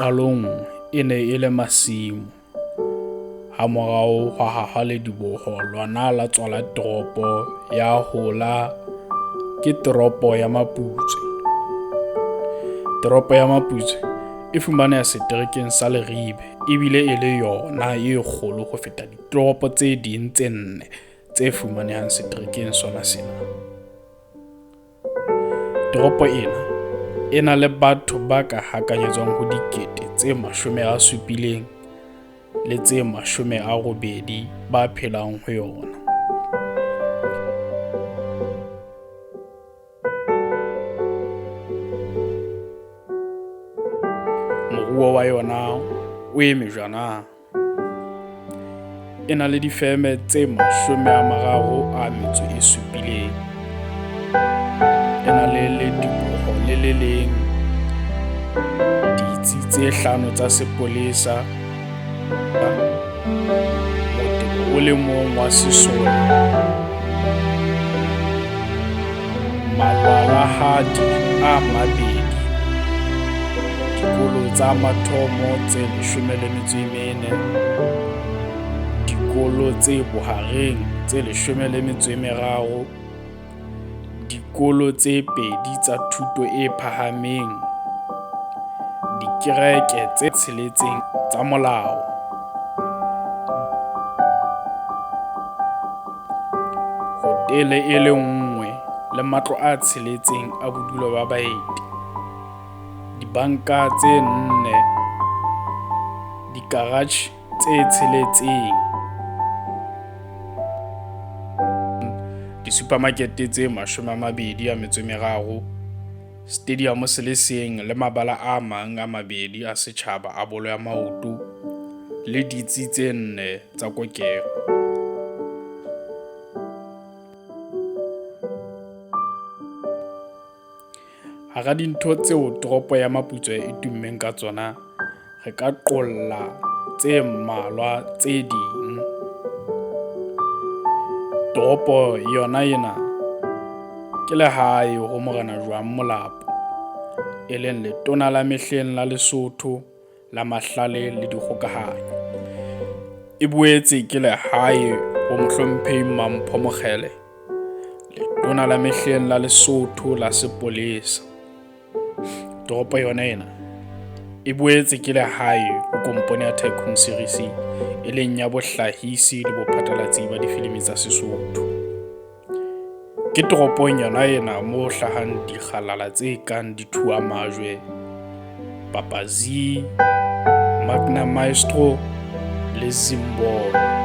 qalong e ne e le masimo ha morao hwa haha le diboho lwana la tswala toropo ya hola ke toropo ya Maputsoe. Toropo ya Maputsoe e fumaneha seterekeng sa Leribe ebile e le yona e kgolo ho feta ditoropo tse ding tse 4 tse fumanehang seterekeng sona sena. Toropo ena e na le batho ba ka hakanyetswang ho 70,000 le tse 80 ba phelang ho yona. Moruo wa yona o eme jwana. E na le difeme tse 37. E na le lediboho le le leng, ditsi tse 5 tsa sepolesa, motebo o le mong wa SESOTHO, malwalahadi a 2, dikolo tsa mathomo tse 14, dikolo tse bohareng tse 13, dikolo tse 2 tsa thuto e phahameng, dikereke tse 6 tsa molao, hotele e le nngwe le matlo a 6 a bodulo ba baeti, dibanka tse 4, dikaraje tse 6, disupamakete tse 23, stadium se le seng le mabala a mang a 2 a setjhaba a bolo ya maoto le ditsi tse 4 tsa kokelo. Hara dintho tseo toropo ya Maputsoe e tummeng ka tsona, re ka qolla tse mmalwa tse ding. Toropo yona ena ke lehae ho Morena Joang Molapo, e leng letona la mehleng la Lesotho la mahlale le dikgokahanyo. E boetse ke lehae ho mohlomphehi Mampho Mokgele, letona la mehleng la Lesotho la sepolesa. Toropo yona ena e boetse ke lehae ho kompone ya Tycoonseries, e leng ya bohlahisi le bophatlalatsi ba difilimi tsa Sesotho. Ke toropong yona ena moo hlahang dikgalala tse kang Dithuamajwe, Papazi, Magna Maestro le Zimbabwe.